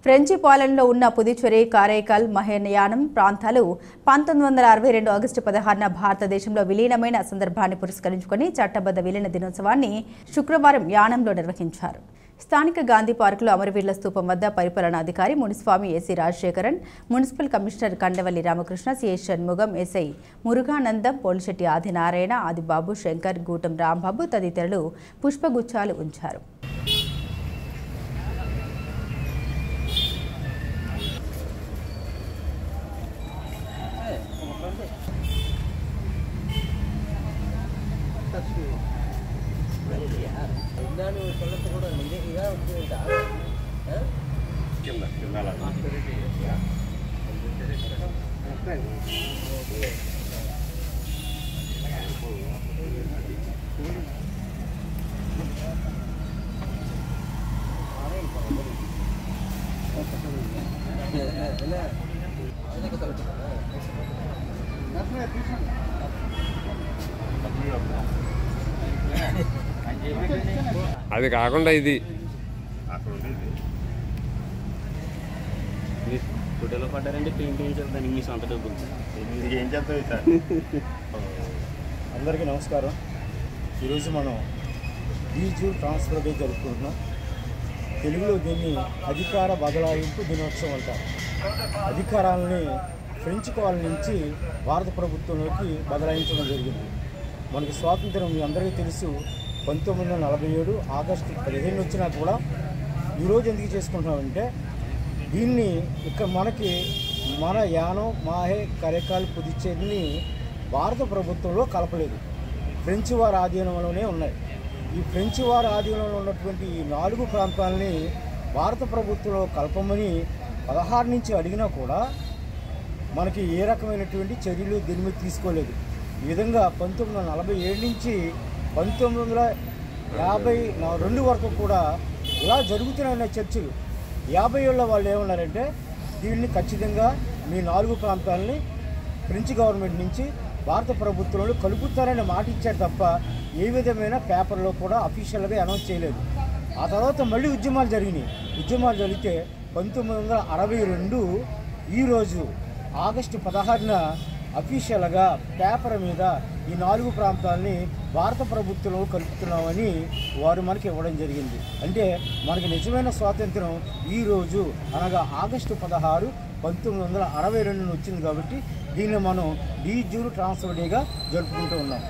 ఫ్రెంచి పాలనలో ఉన్న పుదుచ్చేరి, కారైకాల్, మహాయానం ప్రాంతాలు 1962 ఆగస్టు 16న భారతదేశంలో విలీనమైన సందర్భాన్ని పురస్కరించుకుని చట్టబద్ధ విలీన దినోత్సవాన్ని శుక్రవారం యానంలో నిర్వహించారు. స్థానిక గాంధీ పార్కులో అమరవీరుల స్తూపం వద్ద పరిపాలనాధికారి Muniswamy AC Rajasekharan, municipal commissioner Kandavalli Ramakrishna, CI Shanmugam, SI Muruganandam, Polisetti Adinarayana, Adibabu, Shankar, Gootam Rambabu తదితరులు పుష్పగుచ్చాలు ఉంచారు. అది కాకుండా ఇది ఫోటోలో పడ్డారంటే పెయింటింగ్ చేస్తాను ఇంగ్లీష్ అంత డబ్బులు ఏం చేస్తావు సార్. అందరికీ నమస్కారం. ఈరోజు మనం డిజిటల్ ట్రాన్స్ఫర్ డే జరుపుకుంటున్నాం. తెలుగులో దీన్ని అధికార బదలాయింపు దినోత్సవం అంటారు. అధికారాలని ఫ్రెంచ్ కాలనీ నుంచి భారత ప్రభుత్వంలోకి బదలాయించడం జరిగింది. మనకి స్వాతంత్రం మీ అందరికీ తెలుసు 1947 ఆగస్టు 15 వచ్చినా కూడా ఈరోజు ఎందుకు చేసుకుంటున్నామంటే దీన్ని ఇక్కడ మన యానం, మాహే, కరైకాల్, పుదుచ్చేరిని భారత ప్రభుత్వంలో కలపలేదు. ఫ్రెంచ్ వారి ఆధీనంలోనే ఉన్నాయి. ఈ ఫ్రెంచ్ వారి ఆధీనంలో ఉన్నటువంటి ఈ 4 ప్రాంతాలని భారత ప్రభుత్వంలో కలపమని 16 నుంచి అడిగినా కూడా మనకి ఏ రకమైనటువంటి చర్యలు దీని మీద తీసుకోలేదు. ఈ విధంగా 1947 నుంచి 1952 వరకు కూడా ఇలా జరుగుతున్న చర్చలు. 50 ఏళ్ళ వాళ్ళు ఏమన్నారంటే దీన్ని ఖచ్చితంగా మీ 4 ప్రాంతాలని ఫ్రెంచ్ గవర్నమెంట్ నుంచి భారత ప్రభుత్వంలో కలుపుతారని మాట ఇచ్చారు తప్ప ఏ విధమైన పేపర్లో కూడా అఫీషియల్గా అనౌన్స్ చేయలేదు. ఆ తర్వాత మళ్ళీ ఉద్యమాలు జరిగినాయి. ఉద్యమాలు జరిగితే 1962 ఈరోజు ఆగస్టు 16న అఫీషియల్గా పేపర్ మీద ఈ 4 ప్రాంతాలని భారత ప్రభుత్వంలో కలుపుతున్నామని వారు మనకి ఇవ్వడం జరిగింది. అంటే మనకి నిజమైన స్వాతంత్రం ఈరోజు అనగా ఆగస్టు 16, 1962 వచ్చింది. కాబట్టి దీన్ని మనం డిజిటల్ ట్రాన్స్ఫర్ డేగా జరుపుకుంటూ ఉన్నాం.